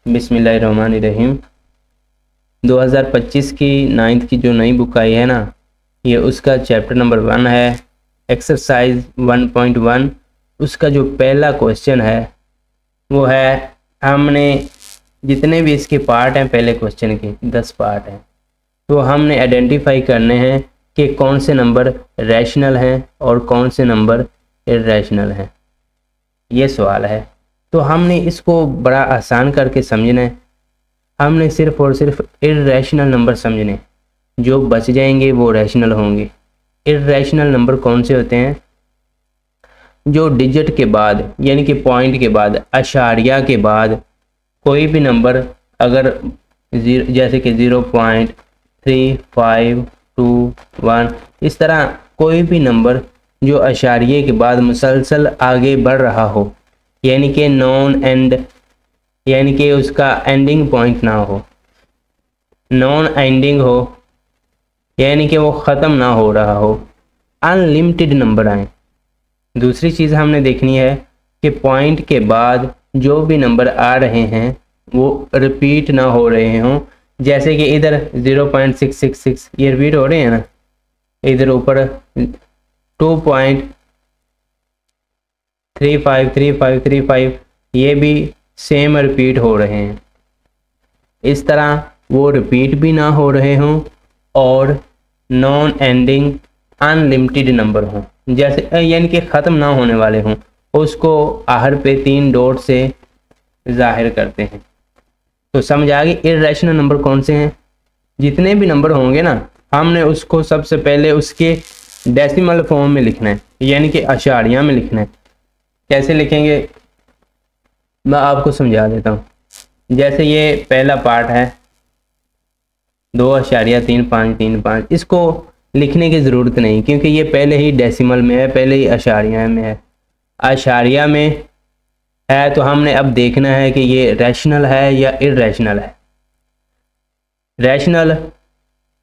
बिस्मिल्लाहिर्रहमानिर्रहीम। 2025 की 9th की जो नई बुक आई है ना, ये उसका चैप्टर नंबर 1 है, एक्सरसाइज 1.1। उसका जो पहला क्वेश्चन है वो है, हमने जितने भी इसके पार्ट हैं, पहले क्वेश्चन के 10 पार्ट हैं, तो हमने आइडेंटिफाई करने हैं कि कौन से नंबर रैशनल हैं और कौन से नंबर इर्रेशनल हैं। ये सवाल है, तो हमने इसको बड़ा आसान करके समझना है। हमने सिर्फ और सिर्फ इर्रेशनल नंबर समझने, जो बच जाएंगे वो रैशनल होंगे। इर्रेशनल नंबर कौन से होते हैं? जो डिजिट के बाद यानी कि पॉइंट के बाद, अशारिया के बाद कोई भी नंबर अगर जैसे कि 0.3521 इस तरह कोई भी नंबर जो अशारिये के बाद मुसलसल आगे बढ़ रहा हो, यानी कि नॉन एंड, यानी कि उसका एंडिंग पॉइंट ना हो, नॉन एंडिंग हो, यानी कि वो ख़त्म ना हो रहा हो, अनलिमिटेड नंबर आए। दूसरी चीज़ हमने देखनी है कि पॉइंट के बाद जो भी नंबर आ रहे हैं वो रिपीट ना हो रहे हों। जैसे कि इधर 0.666 ये रिपीट हो रहे हैं ना, इधर ऊपर 2.353535 ये भी सेम रिपीट हो रहे हैं। इस तरह वो रिपीट भी ना हो रहे हों और नॉन एंडिंग अनलिमिटेड नंबर हों, जैसे यानी कि ख़त्म ना होने वाले हों। उसको आहर पे 3 डॉट से जाहिर करते हैं। तो समझ आ गई इर्रेशनल नंबर कौन से हैं। जितने भी नंबर होंगे ना, हमने उसको सबसे पहले उसके डेसिमल फॉर्म में लिखना है, यानी कि अशारिया में लिखना है। कैसे लिखेंगे मैं आपको समझा देता हूँ। जैसे ये पहला पार्ट है 2.3535, इसको लिखने की ज़रूरत नहीं क्योंकि ये पहले ही डेसिमल में है, पहले ही अशारिया में है। अशारिया में है तो हमने अब देखना है कि ये रैशनल है या इर्रेशनल है। रैशनल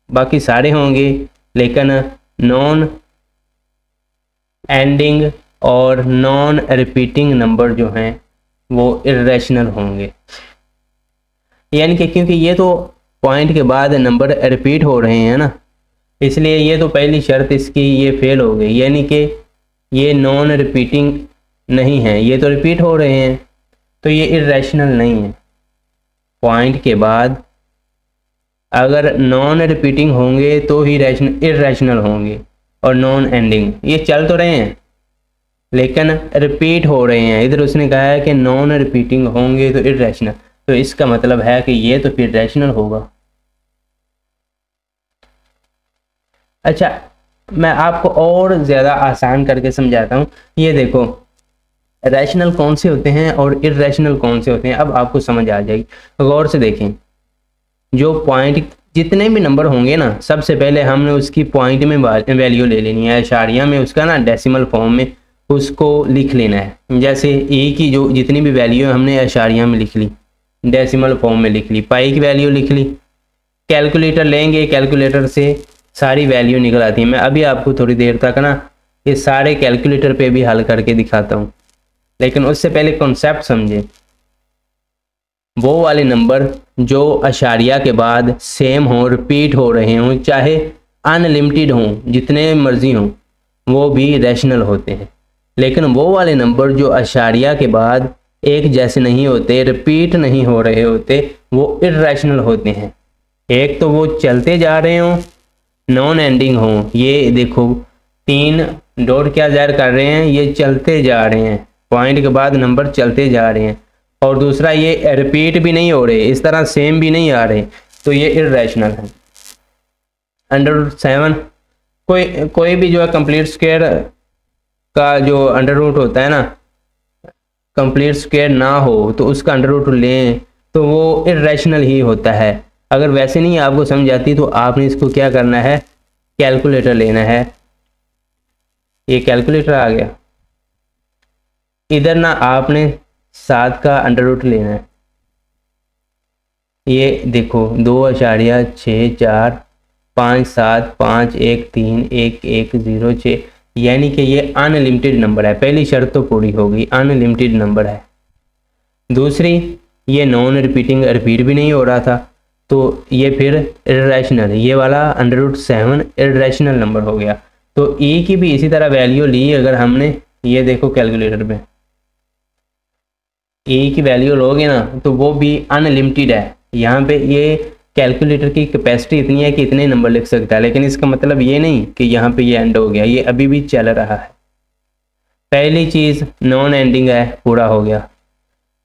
बाकी सारे होंगे, लेकिन नॉन एंडिंग और नॉन रिपीटिंग नंबर जो हैं वो इर्रेशनल होंगे। यानी कि क्योंकि ये तो पॉइंट के बाद नंबर रिपीट हो रहे हैं ना, इसलिए ये तो पहली शर्त इसकी ये फेल हो गई, यानी कि ये नॉन रिपीटिंग नहीं है, ये तो रिपीट हो रहे हैं, तो ये इर्रेशनल नहीं है। पॉइंट के बाद अगर नॉन रिपीटिंग होंगे तो ही इर्रेशनल होंगे, और नॉन एंडिंग ये चल तो रहे हैं लेकिन रिपीट हो रहे हैं। इधर उसने कहा है कि नॉन रिपीटिंग होंगे तो इर्रेशनल, तो इसका मतलब है कि ये तो फिर रैशनल होगा। अच्छा, मैं आपको और ज़्यादा आसान करके समझाता हूँ। ये देखो रैशनल कौन से होते हैं और इर्रेशनल कौन से होते हैं, अब आपको समझ आ जाएगी। गौर से देखें, जो पॉइंट जितने भी नंबर होंगे ना, सबसे पहले हमने उसकी पॉइंट में वैल्यू ले लेनी है, अशारिया में उसका ना डेसिमल फॉर्म में उसको लिख लेना है। जैसे ए की जो जितनी भी वैल्यू है हमने अशारिया में लिख ली, डेसिमल फॉर्म में लिख ली, पाई की वैल्यू लिख ली। कैलकुलेटर लेंगे, कैलकुलेटर से सारी वैल्यू निकल आती है। मैं अभी आपको थोड़ी देर तक ना ये सारे कैलकुलेटर पे भी हल करके दिखाता हूँ, लेकिन उससे पहले कॉन्सेप्ट समझे। वो वाले नंबर जो अशारिया के बाद सेम हो, रिपीट हो रहे हों, चाहे अनलिमिटेड हों, जितने मर्जी हों, वो भी रैशनल होते हैं। लेकिन वो वाले नंबर जो अशारिया के बाद एक जैसे नहीं होते, रिपीट नहीं हो रहे होते, वो इर्रेशनल होते हैं। एक तो वो चलते जा रहे हों, नॉन एंडिंग हों, ये देखो 3 डॉट क्या जाहिर कर रहे हैं, ये चलते जा रहे हैं, पॉइंट के बाद नंबर चलते जा रहे हैं। और दूसरा ये रिपीट भी नहीं हो रहे, इस तरह सेम भी नहीं आ रहे, तो ये इर्रेशनल है। √7 कोई भी जो है कंप्लीट स्क्वायर का जो अंडर रूट होता है ना, कंप्लीट स्क्वायर ना हो तो उसका अंडर रूट लें तो वो इर्रेशनल ही होता है। अगर वैसे नहीं आपको समझ आती तो आपने इसको क्या करना है, कैलकुलेटर लेना है। ये कैलकुलेटर आ गया, इधर ना आपने 7 का अंडर रूट लेना है। ये देखो 2.645751131106, यानी कि ये अनलिमिटेड नंबर है। पहली शर्त तो पूरी हो गई, अनलिमिटेड नंबर है। दूसरी ये नॉन रिपीटिंग रिपीट भी नहीं हो रहा था, तो ये फिर इर्रेशनल, ये वाला √7 इर्रेशनल नंबर हो गया। तो ए की भी इसी तरह वैल्यू ली अगर हमने, ये देखो कैलकुलेटर में ए की वैल्यू लोगे ना तो वो भी अनलिमिटेड है। यहाँ पे ये कैलकुलेटर की कैपेसिटी इतनी है कि इतने नंबर लिख सकता है, लेकिन इसका मतलब ये नहीं कि यहाँ पे ये एंड हो गया, ये अभी भी चल रहा है। पहली चीज़ नॉन एंडिंग है, पूरा हो गया।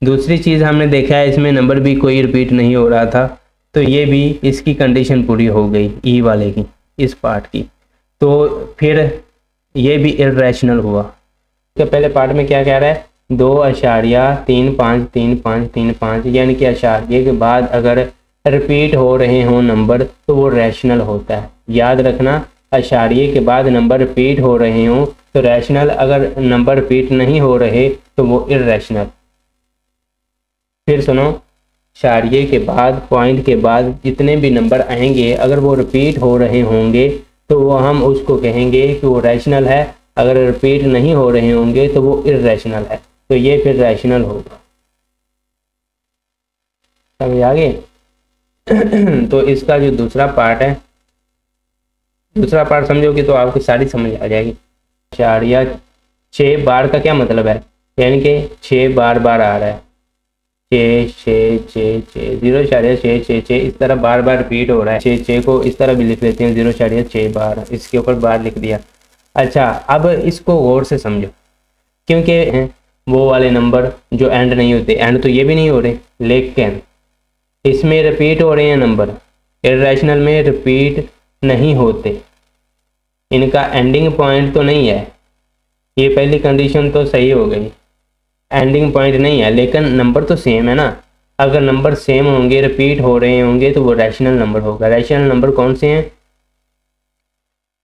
दूसरी चीज़ हमने देखा है इसमें नंबर भी कोई रिपीट नहीं हो रहा था, तो ये भी इसकी कंडीशन पूरी हो गई ई वाले की, इस पार्ट की। तो फिर ये भी इर्रेशनल हुआ। तो पहले पार्ट में क्या कह रहा है, 2.353535, यानी कि अशारिये के बाद अगर रिपीट हो रहे हों नंबर तो वो रैशनल होता है। याद रखना, अशारिये के बाद नंबर रिपीट हो रहे हों तो रैशनल, अगर नंबर रिपीट नहीं हो रहे तो वो इर्रेशनल। फिर सुनो, अशारिये के बाद, पॉइंट के बाद जितने भी नंबर आएंगे अगर वो रिपीट हो रहे होंगे तो वो हम उसको कहेंगे कि वो रैशनल है, अगर रिपीट नहीं हो रहे होंगे तो वो इर्रेशनल है, तो ये फिर रैशनल होगा। समझ आ गए? तो इसका जो दूसरा पार्ट है, दूसरा पार्ट समझोगे तो आपको सारी समझ आ जाएगी। 6 बार का क्या मतलब है, यानी कि 6 बार बार आ रहा है, 6 6 6 6 0.666 इस तरह बार बार रिपीट हो रहा है। 6 को इस तरह भी लिख लेते हैं 0.6 बार, इसके ऊपर बार लिख दिया। अच्छा, अब इसको गौर से समझो, क्योंकि वो वाले नंबर जो एंड नहीं होते, एंड तो ये भी नहीं हो रहे, लेकिन इसमें रिपीट हो रहे हैं नंबर, इर्रेशनल में रिपीट नहीं होते, इनका एंडिंग पॉइंट तो नहीं है। ये पहली कंडीशन तो सही हो गई, एंडिंग पॉइंट नहीं है, लेकिन नंबर तो सेम है ना। अगर नंबर सेम होंगे, रिपीट हो रहे होंगे तो वो रैशनल नंबर होगा। रैशनल नंबर कौन से हैं?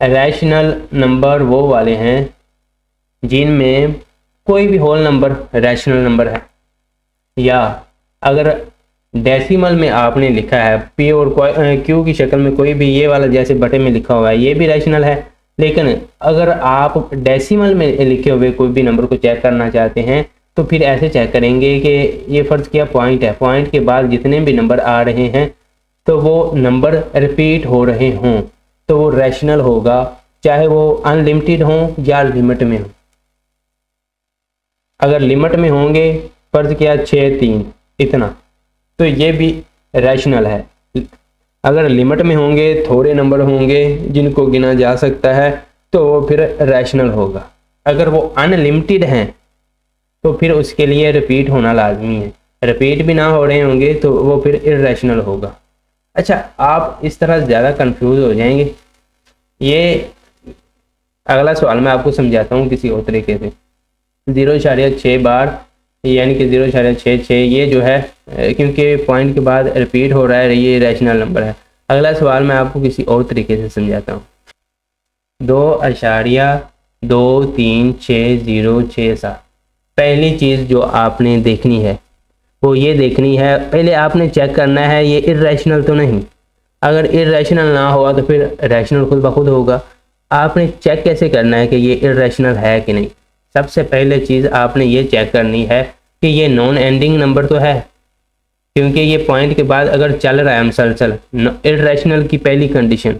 रैशनल नंबर वो वाले हैं जिनमें कोई भी होल नंबर रैशनल नंबर है, या अगर डेसिमल में आपने लिखा है पी और क्यू की शक्ल में कोई भी, ये वाला जैसे बटे में लिखा हुआ है ये भी रैशनल है। लेकिन अगर आप डेसिमल में लिखे हुए कोई भी नंबर को चेक करना चाहते हैं तो फिर ऐसे चेक करेंगे कि ये फ़र्ज़ किया पॉइंट है, पॉइंट के बाद जितने भी नंबर आ रहे हैं तो वो नंबर रिपीट हो रहे हों तो वो रैशनल होगा, चाहे वो अनलिमिटेड हों या लिमिट में हो। अगर लिमिट में होंगे, फ़र्ज़ किया 6 3 इतना, तो ये भी रैशनल है। अगर लिमिट में होंगे, थोड़े नंबर होंगे जिनको गिना जा सकता है, तो वो फिर रैशनल होगा। अगर वो अनलिमिटेड हैं तो फिर उसके लिए रिपीट होना लाजमी है, रिपीट भी ना हो रहे होंगे तो वो फिर इर्रेशनल होगा। अच्छा, आप इस तरह ज़्यादा कंफ्यूज हो जाएंगे। ये अगला सवाल मैं आपको समझाता हूँ किसी और तरीके से। 0.6 बार यानी कि 0.66 ये जो है, क्योंकि पॉइंट के बाद रिपीट हो रहा है, ये रैशनल नंबर है। अगला सवाल मैं आपको किसी और तरीके से समझाता हूँ। 2.236067। पहली चीज़ जो आपने देखनी है वो ये देखनी है, पहले आपने चेक करना है ये इर्रेशनल तो नहीं। अगर इर्रेशनल ना हुआ तो फिर रैशनल खुद ब खुद होगा। आपने चेक कैसे करना है कि ये इर्रेशनल है कि नहीं? सबसे पहले चीज़ आपने ये चेक करनी है कि ये नॉन एंडिंग नंबर तो है, क्योंकि ये पॉइंट के बाद अगर चल रहा है मुसलसल। इर्रेशनल की पहली कंडीशन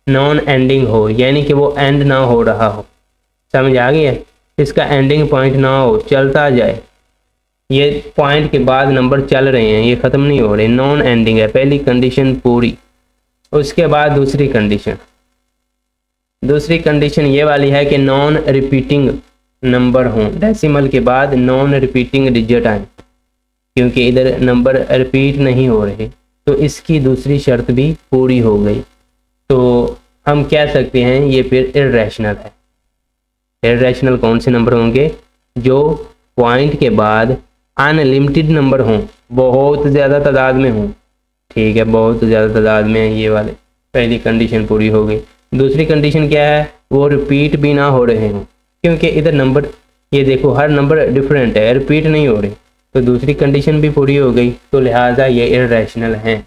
नॉन एंडिंग हो, यानी कि वो एंड ना हो रहा हो। समझ आ गई है? इसका एंडिंग पॉइंट ना हो, चलता जाए, ये पॉइंट के बाद नंबर चल रहे हैं, ये ख़त्म नहीं हो रहे, नॉन एंडिंग है, पहली कंडीशन पूरी। उसके बाद दूसरी कंडीशन ये वाली है कि नॉन रिपीटिंग नंबर हों, डेसिमल के बाद नॉन रिपीटिंग डिजिट आए, क्योंकि इधर नंबर रिपीट नहीं हो रहे, तो इसकी दूसरी शर्त भी पूरी हो गई। तो हम कह सकते हैं ये फिर इर्रेशनल है। इर्रेशनल कौन से नंबर होंगे? जो पॉइंट के बाद अनलिमिटेड नंबर हों, बहुत ज़्यादा तादाद में हों। ठीक है, बहुत ज़्यादा तादाद में है, ये वाले, पहली कंडीशन पूरी हो गई। दूसरी कंडीशन क्या है? वो रिपीट भी ना हो रहे हों, क्योंकि इधर नंबर, ये देखो हर नंबर डिफरेंट है, रिपीट नहीं हो रहे, तो दूसरी कंडीशन भी पूरी हो गई, तो लिहाजा ये इर्रेशनल हैं।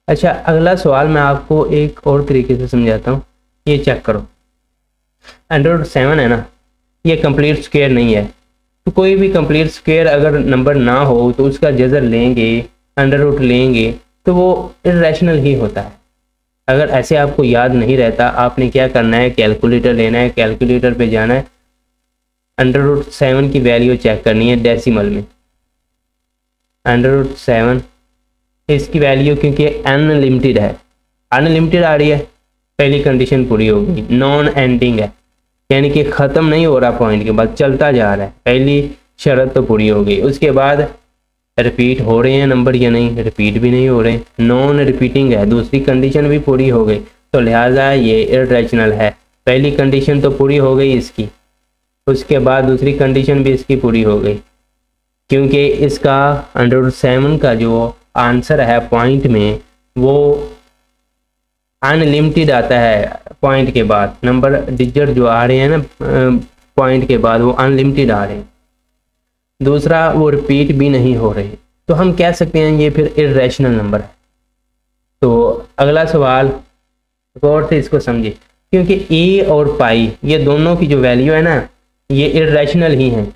अच्छा, अगला सवाल मैं आपको एक और तरीके से समझाता हूँ। ये चेक करो, √7 है ना, ये कंप्लीट स्क्वायर नहीं है, तो कोई भी कंप्लीट स्क्वायर अगर नंबर ना हो तो उसका जज़र लेंगे, अंडर रूट लेंगे, तो वो इर्रेशनल ही होता है। अगर ऐसे आपको याद नहीं रहता, आपने क्या करना है, कैलकुलेटर लेना है, कैलकुलेटर पे जाना है, √7 की वैल्यू चेक करनी है डेसिमल में। √7 इसकी वैल्यू क्योंकि अनलिमिटेड है, अनलिमिटेड आ रही है, पहली कंडीशन पूरी हो गई। नॉन एंडिंग है, यानी कि ख़त्म नहीं हो रहा, पॉइंट के बाद चलता जा रहा है, पहली शर्त तो पूरी हो गई। उसके बाद रिपीट हो रहे हैं नंबर या नहीं, रिपीट भी नहीं हो रहे, नॉन रिपीटिंग है, दूसरी कंडीशन भी पूरी हो गई, तो लिहाजा ये इर्रेशनल है। पहली कंडीशन तो पूरी हो गई इसकी, उसके बाद दूसरी कंडीशन भी इसकी पूरी हो गई, क्योंकि इसका √7 का जो आंसर है पॉइंट में वो अनलिमिटेड आता है। पॉइंट के बाद नंबर डिजिट जो आ रहे हैं ना पॉइंट के बाद, वो अनलिमिटेड आ रहे हैं। दूसरा, वो रिपीट भी नहीं हो रहे, तो हम कह सकते हैं ये फिर इर्रेशनल नंबर है। तो अगला सवाल गौर से इसको समझिए, क्योंकि ए और पाई ये दोनों की जो वैल्यू है ना ये इर्रेशनल ही हैं।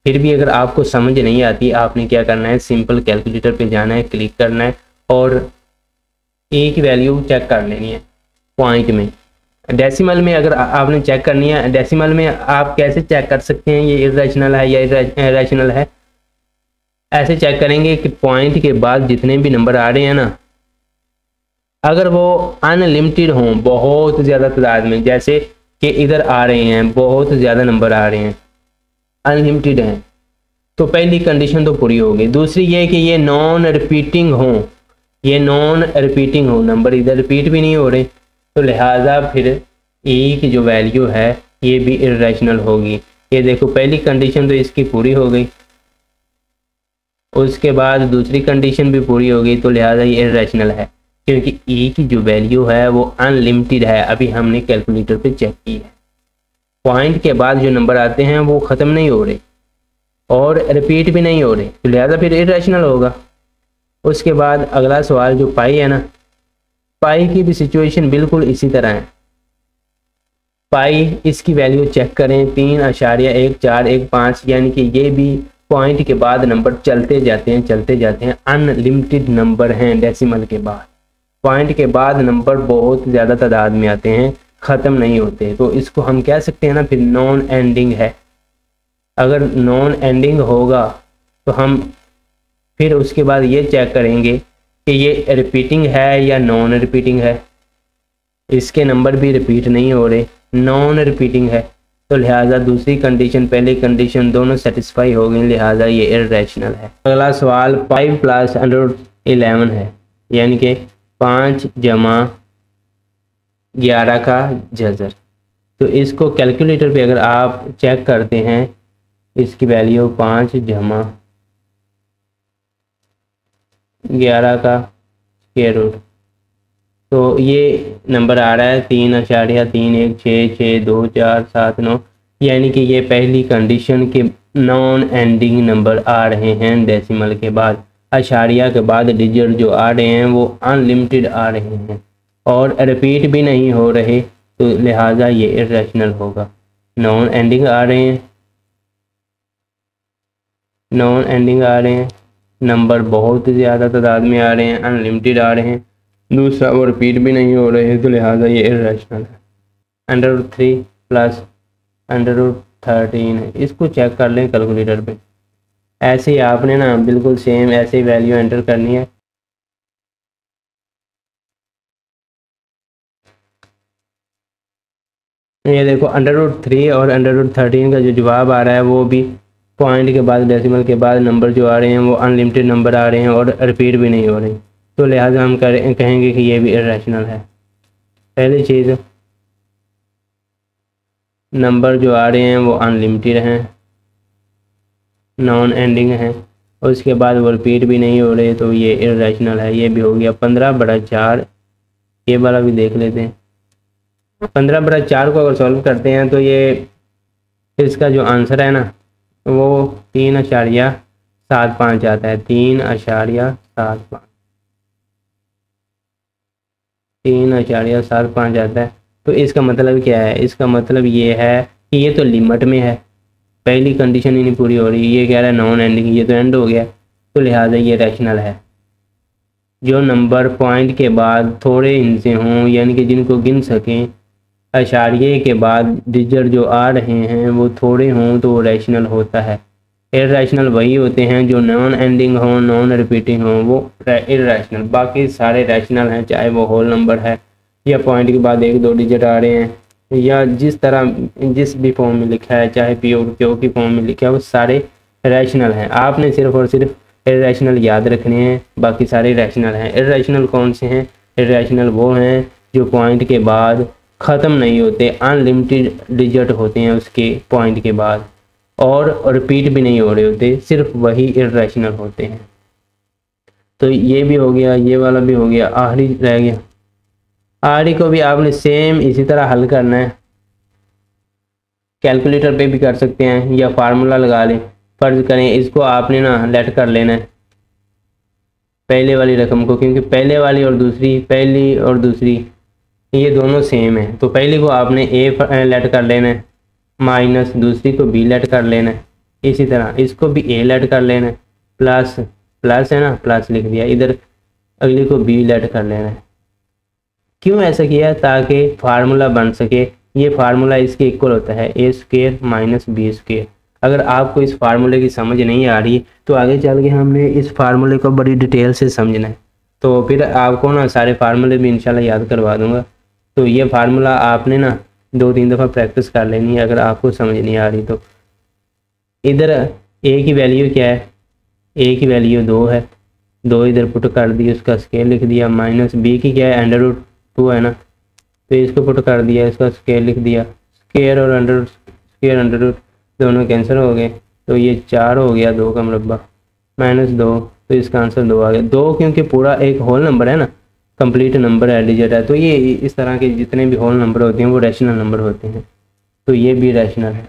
फिर भी अगर आपको समझ नहीं आती, आपने क्या करना है, सिंपल कैलकुलेटर पे जाना है, क्लिक करना है और ए की वैल्यू चेक कर लेनी है पॉइंट में। डेसिमल में अगर आपने चेक करनी है, डेसिमल में आप कैसे चेक कर सकते हैं ये इर्रेशनल है या इर्रेशनल है? ऐसे चेक करेंगे कि पॉइंट के बाद जितने भी नंबर आ रहे हैं ना, अगर वो अनलिमिटेड हों, बहुत ज़्यादा तादाद में, जैसे कि इधर आ रहे हैं बहुत ज़्यादा नंबर आ रहे हैं, अनलिमिटेड हैं, तो पहली कंडीशन तो पूरी हो गई। दूसरी ये कि ये नॉन रिपीटिंग हो, ये नॉन रिपीटिंग हो, नंबर इधर रिपीट भी नहीं हो रहे, तो लिहाजा फिर ए की जो वैल्यू है ये भी इर्रेशनल होगी। ये देखो पहली कंडीशन तो इसकी पूरी हो गई, उसके बाद दूसरी कंडीशन भी पूरी हो गई, तो लिहाजा ये इर्रेशनल है, क्योंकि ए की जो वैल्यू है वो अनलिमिटेड है। अभी हमने कैलकुलेटर पे चेक की है, पॉइंट के बाद जो नंबर आते हैं वो ख़त्म नहीं हो रहे और रिपीट भी नहीं हो रहे, तो लिहाजा फिर इर्रेशनल होगा। उसके बाद अगला सवाल जो पाई है ना, पाई की भी सिचुएशन बिल्कुल इसी तरह है। पाई इसकी वैल्यू चेक करें 3.1415, यानी कि ये भी पॉइंट के बाद नंबर चलते जाते हैं, अनलिमिटेड नंबर हैं। डेसिमल के बाद, पॉइंट के बाद नंबर बहुत ज़्यादा तादाद में आते हैं, ख़त्म नहीं होते, तो इसको हम कह सकते हैं ना फिर नॉन एंडिंग है। अगर नॉन एंडिंग होगा तो हम फिर उसके बाद ये चेक करेंगे कि ये रिपीटिंग है या नॉन रिपीटिंग है। इसके नंबर भी रिपीट नहीं हो रहे, नॉन रिपीटिंग है, तो लिहाजा दूसरी कंडीशन पहली कंडीशन दोनों सेटिस्फाई हो गई, लिहाजा ये इर्रेशनल है। अगला सवाल 5 + √11 है, यानी कि 5 + 11 का जज़र। तो इसको कैलकुलेटर पे अगर आप चेक करते हैं, इसकी वैल्यू 5 + 11 का स्क्वायर रूट, तो ये नंबर आ रहा है 3.3166247 यानी कि ये पहली कंडीशन के नॉन एंडिंग नंबर आ रहे हैं डेसिमल के बाद। अशारिया के बाद डिजिट जो आ रहे हैं वो अनलिमिटेड आ रहे हैं और रिपीट भी नहीं हो रहे, तो लिहाजा ये इर्रेशनल होगा। नॉन एंडिंग आ रहे हैं, नॉन एंडिंग आ रहे हैं, नंबर बहुत ज़्यादा तादाद में आ रहे हैं, अनलिमिटेड आ रहे हैं, दूसरा वो रिपीट भी नहीं हो रहे, तो लिहाजा ये इर्रेशनल है। √3 + √13 है, इसको चेक कर लें कैलकुलेटर पे। ऐसे ही आपने ना बिल्कुल सेम ऐसे ही वैल्यू एंटर करनी है। ये देखो √3 और √13 का जो जवाब आ रहा है वो भी पॉइंट के बाद डेसिमल के बाद नंबर जो आ रहे हैं वो अनलिमिटेड नंबर आ रहे हैं और रिपीट भी नहीं हो रहे, तो लिहाजा हम कहेंगे कि ये भी इर्रेशनल है। पहली चीज़, नंबर जो आ रहे हैं वो अनलिमिटेड हैं, नॉन एंडिंग हैं, उसके बाद वो रिपीट भी नहीं हो रहे, तो ये इर्रेशनल है। ये भी हो गया 15/4। ये वाला भी देख लेते हैं। 15/4 को अगर सॉल्व करते हैं तो ये इसका जो आंसर है ना वो 3.75 आता है, 3.75 आता है। तो इसका मतलब क्या है? इसका मतलब ये है कि ये तो लिमिट में है, पहली कंडीशन ही नहीं पूरी हो रही, ये कह रहा है नॉन एंडिंग, ये तो एंड हो गया, तो लिहाजा ये रैशनल है। जो नंबर पॉइंट के बाद थोड़े हिस्से हों, यानी कि जिनको गिन सकें, अशारिये के बाद डिजिट जो आ रहे हैं वो थोड़े हों, तो वो रैशनल होता है। इर्रेशनल वही होते हैं जो नॉन एंडिंग हों, नॉन रिपीटिंग हों, वो इर्रेशनल। बाकी सारे रैशनल हैं, चाहे वो होल नंबर है या पॉइंट के बाद 1-2 डिजिट आ रहे हैं, या जिस तरह जिस भी फॉर्म में लिखा है, चाहे पी और क्यू की फॉर्म में लिखा है, वो सारे रैशनल हैं। आपने सिर्फ और सिर्फ इर्रेशनल याद रखने हैं, बाकी सारे रैशनल हैं। इर्रेशनल कौन से हैं? इर्रेशनल वो हैं जो पॉइंट के बाद ख़त्म नहीं होते, अनलिमिटेड डिजिट होते हैं उसके पॉइंट के बाद, और रिपीट भी नहीं हो रहे होते, सिर्फ वही इर्रेशनल होते हैं। तो ये भी हो गया, ये वाला भी हो गया, आखिरी रह गया। आखिरी को भी आपने सेम इसी तरह हल करना है, कैलकुलेटर पे भी कर सकते हैं या फार्मूला लगा लें। फर्ज करें इसको आपने ना लेट कर लेना है पहले वाली रकम को, क्योंकि पहले वाली और दूसरी, पहली और दूसरी ये दोनों सेम है, तो पहली को आपने ए लेट कर लेना है, माइनस दूसरी को बी लेट कर लेना है, इसी तरह इसको भी ए लेट कर लेना है, प्लस प्लस है ना, प्लस लिख दिया, इधर अगली को बी लेट कर लेना है। क्यों ऐसा किया? ताकि फार्मूला बन सके। ये फार्मूला इसके इक्वल होता है ए स्क्वायर माइनस बी स्क्वायर। अगर आपको इस फार्मूले की समझ नहीं आ रही तो आगे चल के हमने इस फार्मूले को बड़ी डिटेल से समझना है, तो फिर आपको ना सारे फार्मूले भी इंशाल्लाह याद करवा दूंगा। तो ये फार्मूला आपने ना 2-3 दफ़ा प्रैक्टिस कर लेनी है अगर आपको समझ नहीं आ रही तो। इधर ए की वैल्यू क्या है? ए की वैल्यू 2 है, 2 इधर पुट कर दी, उसका स्केल लिख दिया, माइनस बी की क्या है? अंडर रूट 2 है ना, तो इसको पुट कर दिया, इसका स्केल लिख दिया, स्केयर और अंडर रूट दोनों कैंसिल हो गए, तो ये 4 हो गया 2 का मुरब्बा, माइनस 2, तो इसका आंसर 2 आ गया। 2 क्योंकि पूरा एक होल नंबर है ना, कंप्लीट नंबर है, डिजिट है, तो ये इस तरह के जितने भी होल नंबर होते हैं वो रैशनल नंबर होते हैं, तो ये भी रैशनल है।